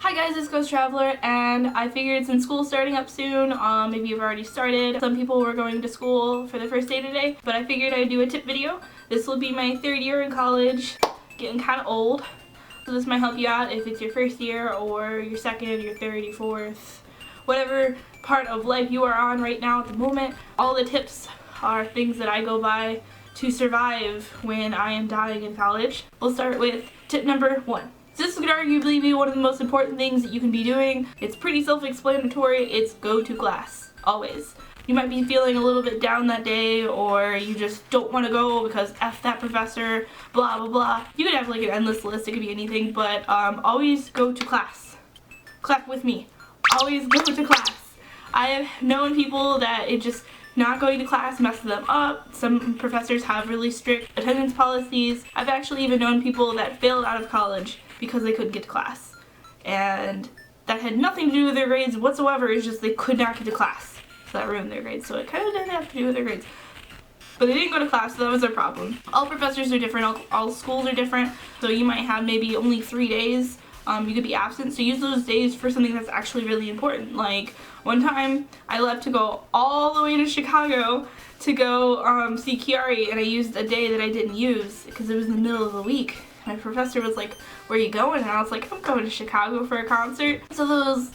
Hi guys, it's Ghosttraveler, and I figured since school's starting up soon, maybe you've already started. Some people were going to school for their first day today, but I figured I'd do a tip video. This will be my third year in college, getting kind of old. So this might help you out if it's your first year or your second, your third, your fourth, whatever part of life you are on right now at the moment. All the tips are things that I go by to survive when I am dying in college. We'll start with tip number 1. This could arguably be one of the most important things that you can be doing. It's pretty self-explanatory. It's go to class, always. You might be feeling a little bit down that day, or you just don't want to go because F that professor, blah blah blah. You could have like an endless list, it could be anything, but always go to class. Clap with me. Always go to class. I have known people that it just not going to class messes them up. Some professors have really strict attendance policies. I've actually even known people that failed out of college because they couldn't get to class. And that had nothing to do with their grades whatsoever, it's just they could not get to class. So that ruined their grades, so it kind of didn't have to do with their grades. But they didn't go to class, so that was their problem. All professors are different, all schools are different, so you might have maybe only 3 days you could be absent, so use those days for something that's actually really important. Like, one time I left to go all the way to Chicago to go see Kiari, and I used a day that I didn't use because it was in the middle of the week. My professor was like, "Where are you going?" And I was like, "I'm going to Chicago for a concert." So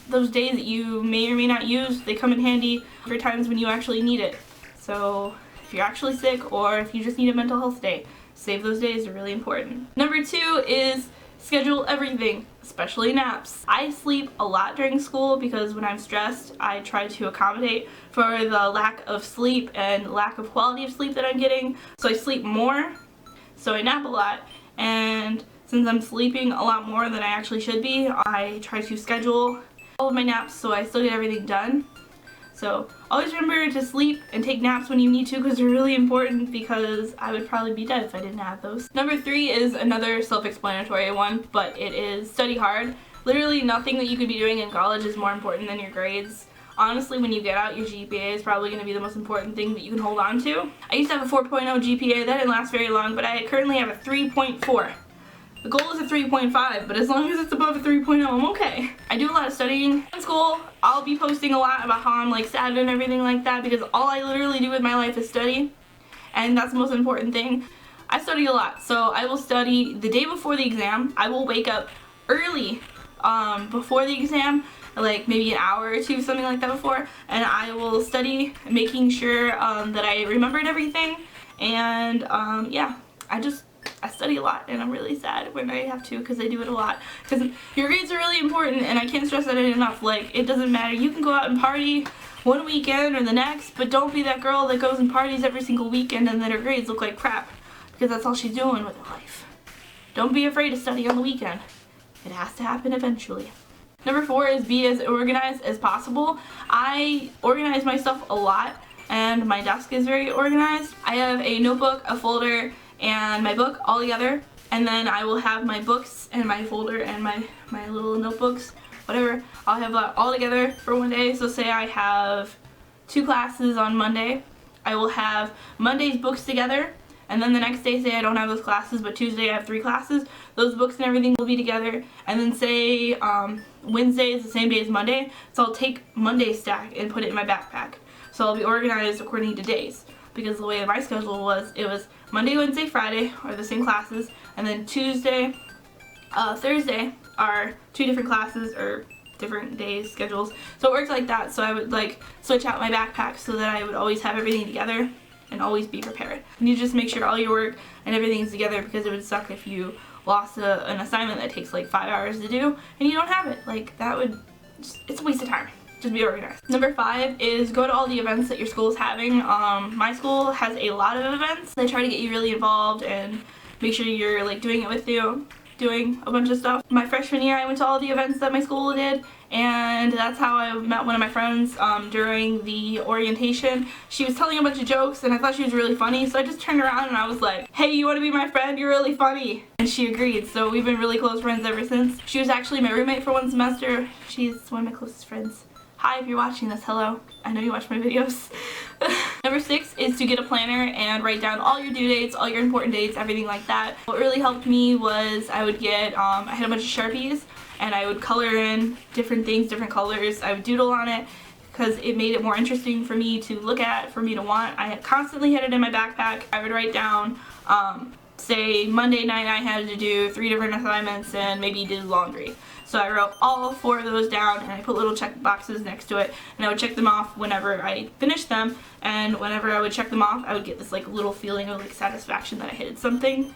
those days that you may or may not use, they come in handy for times when you actually need it. So if you're actually sick or if you just need a mental health day, save those days, they're really important. Number 2 is schedule everything, especially naps. I sleep a lot during school because when I'm stressed, I try to accommodate for the lack of sleep and lack of quality of sleep that I'm getting. So I sleep more, so I nap a lot. And since I'm sleeping a lot more than I actually should be, I try to schedule all of my naps so I still get everything done. So always remember to sleep and take naps when you need to because they're really important, because I would probably be dead if I didn't have those. Number 3 is another self-explanatory one, but it is study hard. Literally nothing that you could be doing in college is more important than your grades. Honestly, when you get out, your GPA is probably going to be the most important thing that you can hold on to. I used to have a 4.0 GPA. That didn't last very long, but I currently have a 3.4. The goal is a 3.5, but as long as it's above a 3.0, I'm okay. I do a lot of studying in school. I'll be posting a lot about how I'm like sad and everything like that because all I literally do with my life is study, and that's the most important thing. I study a lot, so I will study the day before the exam. I will wake up early before the exam, like maybe an hour or two, something like that before, and I will study, making sure that I remembered everything. And yeah, I study a lot, and I'm really sad when I have to because I do it a lot. Because your grades are really important, and I can't stress that enough. Like, it doesn't matter. You can go out and party one weekend or the next, but don't be that girl that goes and parties every single weekend and then her grades look like crap, because that's all she's doing with her life. Don't be afraid to study on the weekend. It has to happen eventually. Number 4 is be as organized as possible. I organize my stuff a lot, and my desk is very organized. I have a notebook, a folder, and my book all together, and then I will have my books and my folder and my little notebooks, whatever. I'll have that all together for one day. So say I have 2 classes on Monday, I will have Monday's books together, and then the next day, say I don't have those classes, but Tuesday I have 3 classes, those books and everything will be together. And then say Wednesday is the same day as Monday, so I'll take Monday's stack and put it in my backpack. So I'll be organized according to days, because the way that my schedule was, it was Monday, Wednesday, Friday are the same classes, and then Tuesday, Thursday are 2 different classes or different days schedules. So it worked like that. So I would like switch out my backpack so that I would always have everything together and always be prepared. And you just make sure all your work and everything's together, because it would suck if you lost an assignment that takes like 5 hours to do and you don't have it. Like, that would it's a waste of time. Just be organized. Number 5 is go to all the events that your school is having. My school has a lot of events. They try to get you really involved and make sure you're like doing it with you, doing a bunch of stuff. My freshman year, I went to all the events that my school did, and that's how I met one of my friends during the orientation. She was telling a bunch of jokes, and I thought she was really funny, so I just turned around and I was like, "Hey, you want to be my friend? You're really funny." And she agreed, so we've been really close friends ever since. She was actually my roommate for one semester. She's one of my closest friends. Hi, if you're watching this, hello. I know you watch my videos. Number 6 is to get a planner and write down all your due dates, all your important dates, everything like that. What really helped me was I would get, I had a bunch of Sharpies and I would color in different things, different colors. I would doodle on it because it made it more interesting for me to look at, for me to want. I constantly had it in my backpack. I would write down, say Monday night I had to do 3 different assignments and maybe did laundry. So I wrote all 4 of those down and I put little check boxes next to it and I would check them off whenever I finished them, and whenever I would check them off I would get this like little feeling of like satisfaction that I hit something.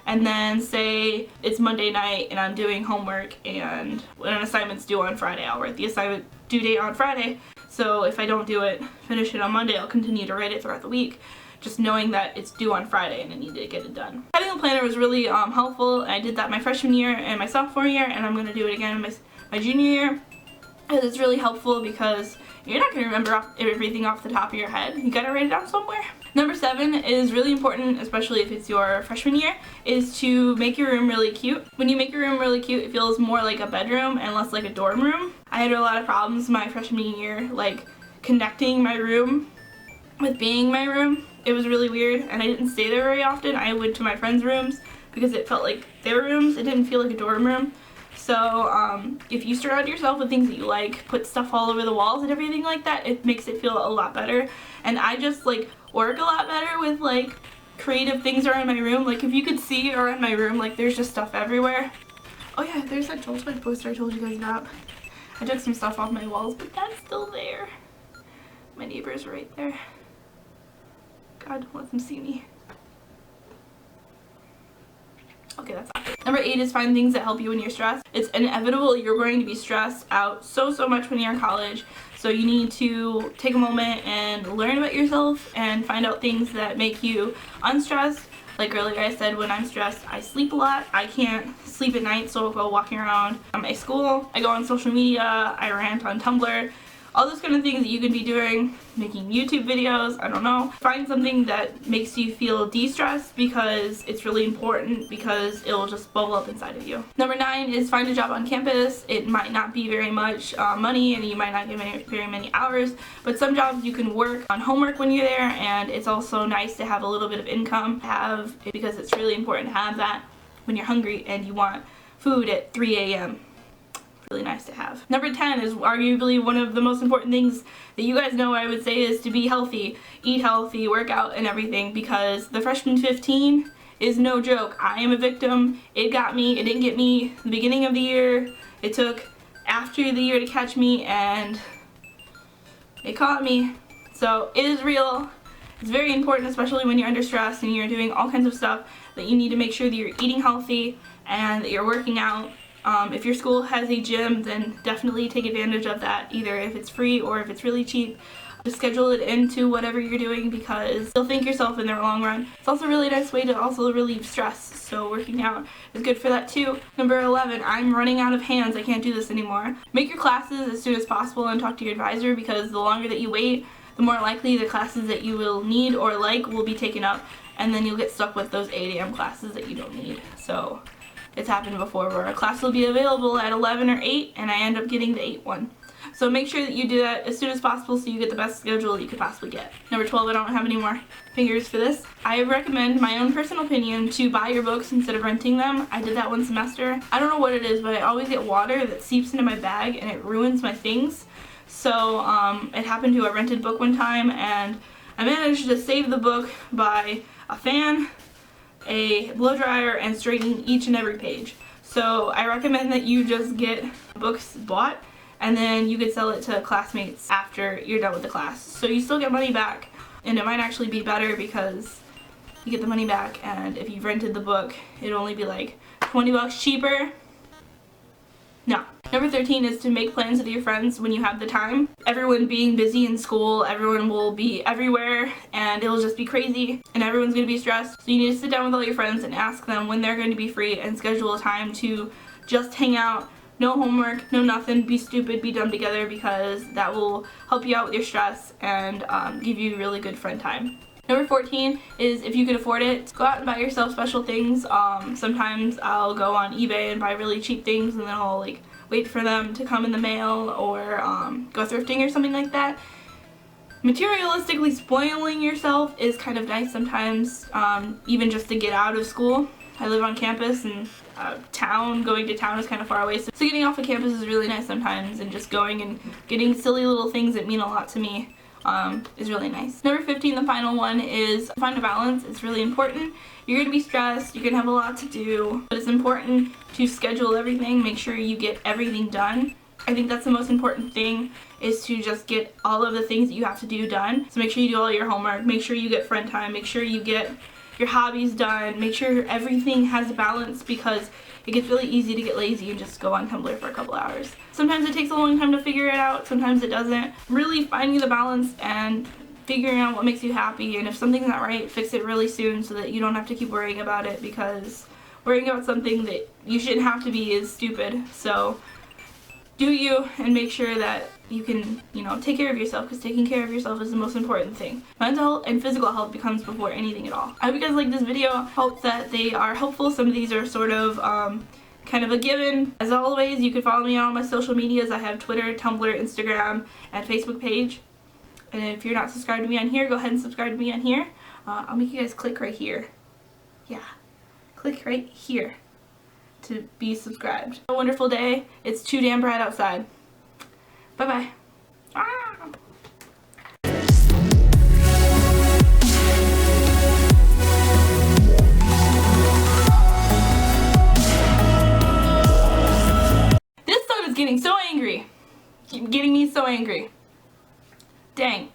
And then say it's Monday night and I'm doing homework and when an assignment's due on Friday, I'll write the assignment due date on Friday. So if I don't do it, finish it on Monday, I'll continue to write it throughout the week, just knowing that it's due on Friday and I need to get it done. Having a planner was really helpful. I did that my freshman year and my sophomore year, and I'm going to do it again my junior year. And it's really helpful because you're not going to remember everything off the top of your head. You got to write it down somewhere. Number 7 is really important, especially if it's your freshman year, is to make your room really cute. When you make your room really cute, it feels more like a bedroom and less like a dorm room. I had a lot of problems my freshman year, like connecting my room with being my room. It was really weird and I didn't stay there very often. I went to my friends' rooms because it felt like their rooms. It didn't feel like a dorm room. So if you surround yourself with things that you like, put stuff all over the walls and everything like that, it makes it feel a lot better. And I just like work a lot better with like creative things around my room. Like if you could see around my room, like there's just stuff everywhere. Oh yeah, there's that Joel's Bed poster I told you guys about. I took some stuff off my walls, but that's still there. My neighbor's right there. God, don't let them see me. Okay, that's not good. Number 8 is find things that help you when you're stressed. It's inevitable you're going to be stressed out so much when you're in college. So you need to take a moment and learn about yourself and find out things that make you unstressed. Like earlier I said, when I'm stressed, I sleep a lot. I can't sleep at night, so I'll go walking around my school. I go on social media. I rant on Tumblr. All those kind of things that you could be doing, making YouTube videos, I don't know. Find something that makes you feel de-stressed because it's really important, because it'll just bubble up inside of you. Number 9 is find a job on campus. It might not be very much money and you might not get very many hours, but some jobs you can work on homework when you're there, and it's also nice to have a little bit of income because it's really important to have that when you're hungry and you want food at 3 a.m. Really nice to have. Number 10 is arguably one of the most important things that you guys know, I would say, is to be healthy. Eat healthy, work out and everything, because the freshman 15 is no joke. I am a victim. It got me. It didn't get me the beginning of the year. It took after the year to catch me, and it caught me. So it is real. It's very important, especially when you're under stress and you're doing all kinds of stuff, that you need to make sure that you're eating healthy and that you're working out. If your school has a gym, then definitely take advantage of that, either if it's free or if it's really cheap. Just schedule it into whatever you're doing, because you'll thank yourself in the long run. It's also a really nice way to also relieve stress, so working out is good for that too. Number 11, I'm running out of hands. I can't do this anymore. Make your classes as soon as possible and talk to your advisor, because the longer that you wait, the more likely the classes that you will need or like will be taken up, and then you'll get stuck with those 8 a.m. classes that you don't need. So it's happened before where a class will be available at 11 or 8 and I end up getting the 8 one. So make sure that you do that as soon as possible so you get the best schedule you could possibly get. Number 12, I don't have any more fingers for this. I recommend, my own personal opinion, to buy your books instead of renting them. I did that one semester. I don't know what it is, but I always get water that seeps into my bag and it ruins my things. So it happened to a rented book one time, and I managed to save the book by a fan, a blow dryer, and straightening each and every page. So I recommend that you just get books bought and then you could sell it to classmates after you're done with the class. So you still get money back, and it might actually be better because you get the money back, and if you've rented the book, it'd only be like 20 bucks cheaper. No. Number 13 is to make plans with your friends when you have the time. Everyone being busy in school, everyone will be everywhere and it'll just be crazy and everyone's going to be stressed. So you need to sit down with all your friends and ask them when they're going to be free and schedule a time to just hang out. No homework, no nothing, be stupid, be dumb together, because that will help you out with your stress and give you really good friend time. Number 14 is, if you can afford it, go out and buy yourself special things. Sometimes I'll go on eBay and buy really cheap things, and then I'll like wait for them to come in the mail or go thrifting or something like that. Materialistically spoiling yourself is kind of nice sometimes, even just to get out of school. I live on campus, and going to town is kind of far away, so getting off of campus is really nice sometimes, and just going and getting silly little things that mean a lot to me is really nice. Number 15, the final one, is find a balance. It's really important. You're going to be stressed, you're going to have a lot to do, but it's important to schedule everything, make sure you get everything done. I think that's the most important thing, is to just get all of the things that you have to do done. So make sure you do all your homework, make sure you get friend time, make sure you get your hobbies done, make sure everything has a balance, because it gets really easy to get lazy and just go on Tumblr for a couple hours. Sometimes it takes a long time to figure it out, sometimes it doesn't. Really finding the balance and figuring out what makes you happy, and if something's not right, fix it really soon so that you don't have to keep worrying about it, because worrying about something that you shouldn't have to be is stupid. So do you, and make sure that you can, take care of yourself, because taking care of yourself is the most important thing. Mental health and physical health becomes before anything at all. I hope you guys like this video. Hope that they are helpful. Some of these are sort of kind of a given. As always, you can follow me on all my social medias. I have Twitter, Tumblr, Instagram, and Facebook page. And if you're not subscribed to me on here, go ahead and subscribe to me on here. I'll make you guys click right here. Yeah, click right here to be subscribed. Have a wonderful day. It's too damn bright outside. Bye-bye. Ah. This sun is getting so angry. Getting me so angry. Dang.